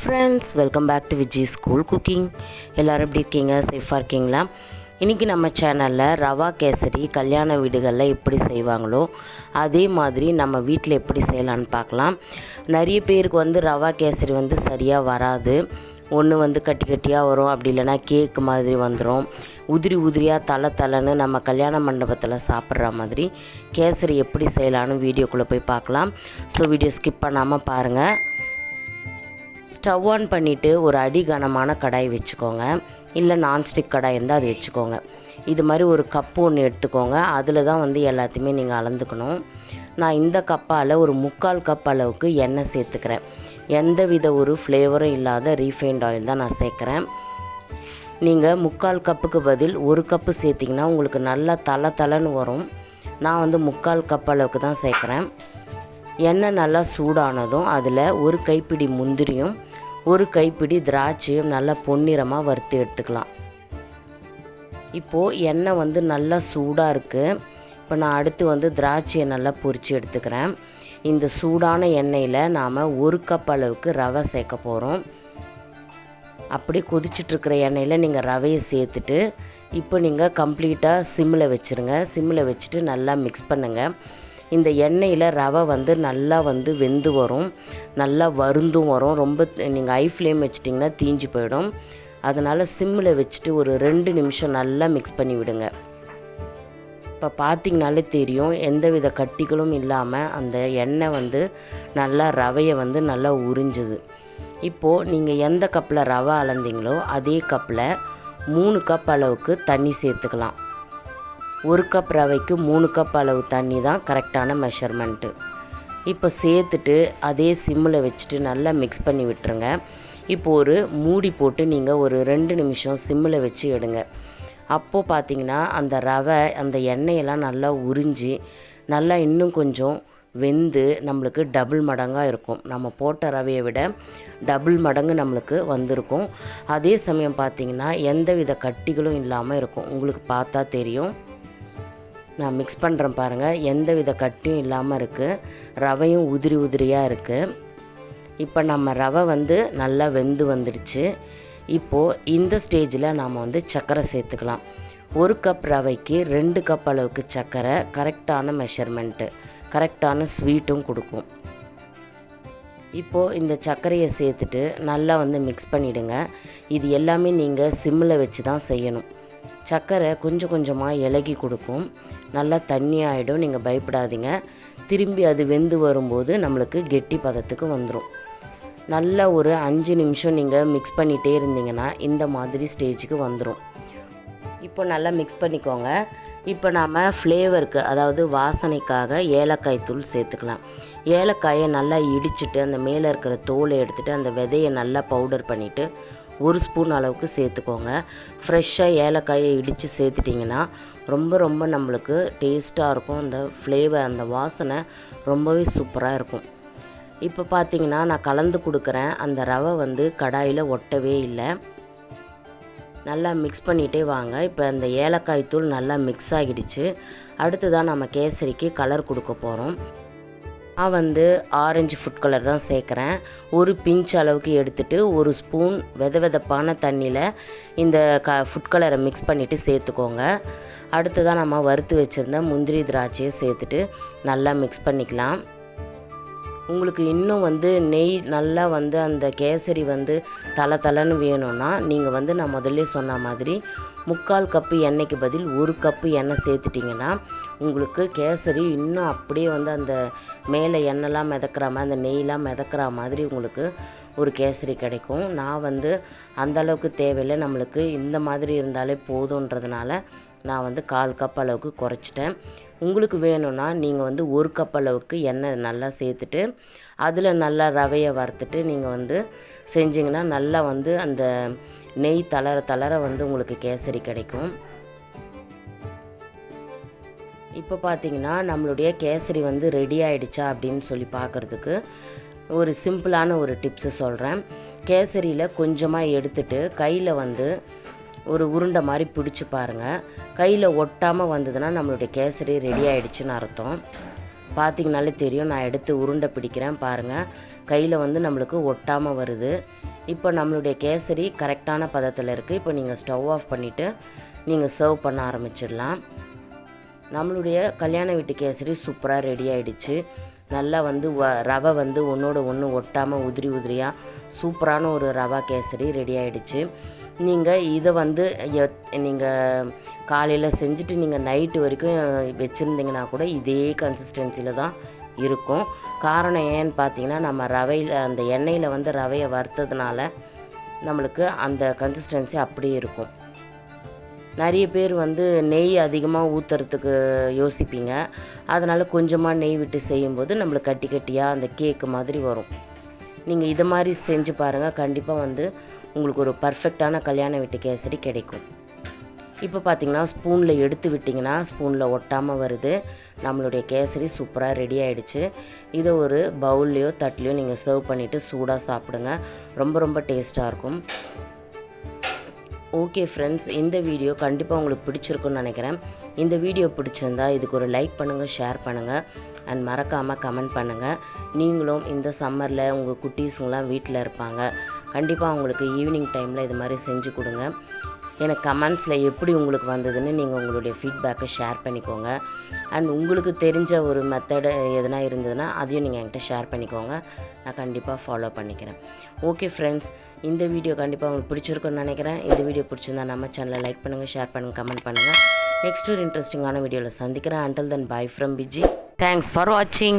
Friends, welcome back to Viji's school cooking. எல்லோரும் எப்படி இருக்கீங்க? சேஃபாக இருக்கீங்களா? இன்றைக்கி நம்ம சேனலில் ரவா கேசரி கல்யாண வீடுகளில் எப்படி செய்வாங்களோ அதே மாதிரி நம்ம வீட்டில் எப்படி செய்யலான்னு பார்க்கலாம். நிறைய பேருக்கு ரவா கேசரி சரியாக வராது. ஒன்று கட்டி கட்டியாக வரும், அப்படி இல்லைனா கேக்கு மாதிரி வந்துடும். உதிரி உதிரியாக தலைன்னு நம்ம கல்யாண மண்டபத்தில் சாப்பிட்ற மாதிரி கேசரி எப்படி செய்யலான்னு வீடியோக்குள்ளே போய் பார்க்கலாம். ஸோ வீடியோ ஸ்கிப் பண்ணாமல் பாருங்கள். ஸ்டவ் ஆன் பண்ணிவிட்டு ஒரு அடி கனமான கடாய் வச்சுக்கோங்க, இல்லை நான்ஸ்டிக் கடாய் இருந்தால் அது வச்சுக்கோங்க. இது மாதிரி ஒரு கப்பு ஒன்று எடுத்துக்கோங்க. அதில் தான் எல்லாத்தையுமே நீங்கள் அளந்துக்கணும். நான் இந்த கப்பால் ஒரு 3/4 கப் அளவுக்கு எண்ணெய் சேர்த்துக்கிறேன். எந்த வித ஒரு ஃப்ளேவரும் இல்லாத ரீஃபைண்ட் ஆயில் தான் நான் சேர்க்குறேன். நீங்கள் 3/4 கப்புக்கு பதில் 1 கப்பு சேர்த்திங்கன்னா உங்களுக்கு நல்லா தலைன்னு வரும். நான் 3/4 கப் அளவுக்கு தான் சேர்க்குறேன். எண்ணெய் நல்லா சூடானதும் அதில் ஒரு கைப்பிடி முந்திரியும் ஒரு கைப்பிடி திராட்சையும் நல்லா பொன்னிறமாக வறுத்து எடுத்துக்கலாம். இப்போது எண்ணெய் நல்லா சூடாக இருக்குது. இப்போ நான் அடுத்து திராட்சையை நல்லா பொரித்து எடுத்துக்கிறேன். இந்த சூடான எண்ணெயில் நாம் 1 கப் அளவுக்கு ரவை சேர்க்க போகிறோம். அப்படி கொதிச்சிட்ருக்கிற எண்ணெயில் நீங்கள் ரவையை சேர்த்துட்டு இப்போ நீங்கள் கம்ப்ளீட்டாக சிம்மில் வச்சுருங்க. சிம்மில் வச்சுட்டு நல்லா மிக்ஸ் பண்ணுங்கள். இந்த எண்ணெயில் ரவை நல்லா வெந்து வரும், நல்லா வறுந்தும் வரும். ரொம்ப நீங்கள் ஹை ஃப்ளேம் வச்சிட்டிங்கன்னா தீஞ்சு போயிடும். அதனால் சிம்மில் வச்சுட்டு ஒரு 2 நிமிஷம் நல்லா மிக்ஸ் பண்ணி விடுங்க. இப்போ பார்த்திங்கனாலே தெரியும், எந்தவித கட்டிகளும் இல்லாமல் அந்த எண்ணெய் நல்லா ரவையை நல்லா உறிஞ்சுது. இப்போது நீங்கள் எந்த கப்பில் ரவை அளந்தீங்களோ அதே கப்பில் 3 கப் அளவுக்கு தண்ணி சேர்த்துக்கலாம். 1 கப் ரவைக்கு 3 கப் அளவு தண்ணி தான் கரெக்டான மெஷர்மெண்ட்டு. இப்போ சேர்த்துட்டு அதே சிம்மில் வச்சுட்டு நல்லா மிக்ஸ் பண்ணி விட்டுருங்க. இப்போது ஒரு மூடி போட்டு நீங்கள் ஒரு 2 நிமிஷம் சிம்மில் வச்சு எடுங்க. அப்போது பார்த்திங்கன்னா அந்த ரவை அந்த எண்ணெயெல்லாம் நல்லா உறிஞ்சி நல்லா இன்னும் கொஞ்சம் வெந்து நம்மளுக்கு டபுள் மடங்காக இருக்கும். நம்ம போட்ட ரவையை விட டபுள் மடங்கு நம்மளுக்கு வந்திருக்கும். அதே சமயம் பார்த்திங்கன்னா எந்தவித கட்டிகளும் இல்லாமல் இருக்கும். உங்களுக்கு பார்த்தா தெரியும். நான் மிக்ஸ் பண்ணுறேன் பாருங்கள், எந்த வித கட்டியும் இல்லாமல் இருக்குது. ரவையும் உதிரியாக இருக்குது. இப்போ நம்ம ரவை நல்லா வெந்து வந்துடுச்சு. இப்போது இந்த ஸ்டேஜில் நாம் சர்க்கரை சேர்த்துக்கலாம். 1 கப் ரவைக்கு 2 கப் அளவுக்கு சர்க்கரை கரெக்டான மெஷர்மெண்ட்டு, கரெக்டான ஸ்வீட்டும் கொடுக்கும். இப்போது இந்த சர்க்கரையை சேர்த்துட்டு நல்லா மிக்ஸ் பண்ணிவிடுங்க. இது எல்லாமே நீங்கள் சிம்மில் வச்சு தான் செய்யணும். சர்க்கரை கொஞ்சம் கொஞ்சமாக இலகி கொடுக்கும், நல்லா தண்ணி ஆகிடும். நீங்கள் பயப்படாதீங்க. திரும்பி அது வெந்து வரும்போது நம்மளுக்கு கெட்டி பதத்துக்கு வந்துடும். நல்லா ஒரு 5 நிமிஷம் நீங்கள் மிக்ஸ் பண்ணிகிட்டே இருந்தீங்கன்னா இந்த மாதிரி ஸ்டேஜுக்கு வந்துடும். இப்போ நல்லா மிக்ஸ் பண்ணிக்கோங்க. இப்போ நாம் ஃப்ளேவருக்கு, அதாவது வாசனைக்காக ஏலக்காய் தூள் சேர்த்துக்கலாம். ஏலக்காயை நல்லா இடிச்சிட்டு அந்த மேலே இருக்கிற தோலை எடுத்துகிட்டு அந்த விதையை நல்லா பவுடர் பண்ணிவிட்டு 1 ஸ்பூன் அளவுக்கு சேர்த்துக்கோங்க. ஃப்ரெஷ்ஷாக ஏலக்காயை இடித்து சேர்த்துட்டிங்கன்னா ரொம்ப நம்மளுக்கு டேஸ்ட்டாக இருக்கும். அந்த ஃப்ளேவர், அந்த வாசனை ரொம்பவே சூப்பராக இருக்கும். இப்போ பார்த்திங்கன்னா நான் கலந்து கொடுக்குறேன். அந்த ரவை கடாயில் ஒட்டவே இல்லை. நல்லா மிக்ஸ் பண்ணிகிட்டே வாங்க. இப்போ அந்த ஏலக்காய் தூள் நல்லா மிக்ஸ் ஆகிடுச்சு. அடுத்ததான் நம்ம கேசரிக்கு கலர் கொடுக்க போகிறோம். நான் ஆரஞ்சு ஃபுட் கலர் தான் சேர்க்குறேன். ஒரு பிஞ்ச் அளவுக்கு எடுத்துகிட்டு 1 ஸ்பூன் வெதப்பான தண்ணியில் இந்த ஃபுட் கலரை மிக்ஸ் பண்ணிவிட்டு சேர்த்துக்கோங்க. அடுத்ததான் நம்ம வறுத்து வச்சுருந்த முந்திரி திராட்சையை சேர்த்துட்டு நல்லா மிக்ஸ் பண்ணிக்கலாம். உங்களுக்கு இன்னும் நெய் நல்லா அந்த கேசரி தலைன்னு வேணும்னா நீங்கள் நான் முதல்ல சொன்ன மாதிரி 3/4 கப்பு எண்ணெய்க்கு பதில் 1 கப்பு எண்ணெய் சேர்த்துட்டிங்கன்னா உங்களுக்கு கேசரி இன்னும் அப்படியே அந்த மேலே எண்ணெய்லாம் மிதக்கிற மாதிரி, அந்த நெய்லாம் மிதக்கிற மாதிரி உங்களுக்கு ஒரு கேசரி கிடைக்கும். நான் அந்தளவுக்கு தேவையில்லை, நம்மளுக்கு இந்த மாதிரி இருந்தாலே போதுன்றதுனால நான் 1/4 கப் அளவுக்கு குறைச்சிட்டேன். உங்களுக்கு வேணும்னா நீங்கள் 1 கப் அளவுக்கு எண்ணெய் நல்லா சேர்த்துட்டு அதில் நல்லா ரவையை வறுத்துட்டு நீங்கள் செஞ்சிங்கன்னா நல்லா அந்த நெய் தளர உங்களுக்கு கேசரி கிடைக்கும். இப்போ பார்த்திங்கன்னா நம்மளுடைய கேசரி ரெடி ஆகிடுச்சா அப்படின்னு சொல்லி பார்க்குறதுக்கு ஒரு சிம்பிளான ஒரு டிப்ஸு சொல்கிறேன். கேசரியில் கொஞ்சமாக எடுத்துட்டு கையில் ஒரு உருண்டை மாதிரி பிடிச்சி பாருங்கள். கையில் ஒட்டாமல் வந்ததுன்னா நம்மளுடைய கேசரி ரெடி ஆகிடுச்சின்னு அர்த்தம். பார்த்திங்கனாலே தெரியும். நான் எடுத்து உருண்டை பிடிக்கிறேன் பாருங்கள். கையில் நம்மளுக்கு ஒட்டாமல் வருது. இப்போ நம்மளுடைய கேசரி கரெக்டான பதத்தில் இருக்குது. இப்போ நீங்கள் ஸ்டவ் ஆஃப் பண்ணிவிட்டு நீங்கள் சர்வ் பண்ண ஆரம்பிச்சிடலாம். நம்மளுடைய கல்யாண வீட்டு கேசரி சூப்பராக ரெடி ஆகிடுச்சு. நல்லா வந்து ரவை வந்து ஒன்றோட ஒன்று ஒட்டாமல் உதிரி உதிரியாக சூப்பரான ஒரு ரவா கேசரி ரெடி ஆகிடுச்சு. நீங்கள் இதை வந்து நீங்கள் காலையில் செஞ்சுட்டு நீங்கள் நைட்டு வரைக்கும் வச்சுருந்தீங்கன்னா கூட இதே கன்சிஸ்டன்சியில் தான் இருக்கும். காரணம் ஏன்னு பார்த்தீங்கன்னா, நம்ம ரவையில் அந்த எண்ணெயில் வந்து ரவையை வறுத்ததுனால நம்மளுக்கு அந்த கன்சிஸ்டன்சி அப்படியே இருக்கும். நிறைய பேர் வந்து நெய் அதிகமாக ஊற்றுறதுக்கு யோசிப்பீங்க. அதனால் கொஞ்சமாக நெய் விட்டு செய்யும்போது நம்மளுக்கு கட்டி கட்டியாக அந்த கேக்கு மாதிரி வரும். நீங்கள் இதை மாதிரி செஞ்சு பாருங்கள். கண்டிப்பாக வந்து உங்களுக்கு ஒரு பர்ஃபெக்டான கல்யாண வீட்டு கேசரி கிடைக்கும். இப்போ பார்த்திங்கன்னா ஸ்பூனில் எடுத்து விட்டிங்கன்னா ஸ்பூனில் ஒட்டாமல் வருது. நம்மளுடைய கேசரி சூப்பராக ரெடி ஆகிடுச்சு. இதை ஒரு பவுல்லையோ தட்டிலையோ நீங்கள் சர்வ் பண்ணிவிட்டு சூடாக சாப்பிடுங்க. ரொம்ப ரொம்ப டேஸ்ட்டாக இருக்கும். ஓகே ஃப்ரெண்ட்ஸ், இந்த வீடியோ கண்டிப்பாக உங்களுக்கு பிடிச்சிருக்குன்னு நினைக்கிறேன். இந்த வீடியோ பிடிச்சிருந்தா இதுக்கு ஒரு லைக் பண்ணுங்கள், ஷேர் பண்ணுங்கள் அண்ட் மறக்காமல் கமெண்ட் பண்ணுங்கள். நீங்களும் இந்த சம்மரில் உங்கள் குட்டீஸுங்களாம் வீட்டில் இருப்பாங்க. கண்டிப்பாக அவங்களுக்கு ஈவினிங் டைமில் இது மாதிரி செஞ்சு கொடுங்க. எனக்கு கமெண்ட்ஸில் எப்படி உங்களுக்கு வந்ததுன்னு நீங்கள் உங்களுடைய ஃபீட்பேக்கை ஷேர் பண்ணிக்கோங்க. அண்ட் உங்களுக்கு தெரிஞ்ச ஒரு மெத்தடு எதுனா இருந்ததுன்னா அதையும் நீங்கள் என்கிட்ட ஷேர் பண்ணிக்கோங்க. நான் கண்டிப்பாக ஃபாலோ பண்ணிக்கிறேன். ஓகே ஃப்ரெண்ட்ஸ், இந்த வீடியோ கண்டிப்பாக உங்களுக்கு பிடிச்சிருக்குன்னு நினைக்கிறேன். இந்த வீடியோ பிடிச்சிருந்தா நம்ம சேனலை லைக் பண்ணுங்கள், ஷேர் பண்ணுங்கள், கமெண்ட் பண்ணுங்கள். நெக்ஸ்ட் ஒரு இன்ட்ரெஸ்டிங்கான வீடியோவில் சந்திக்கிறேன். Until then, bye from Vijis. Thanks for watching.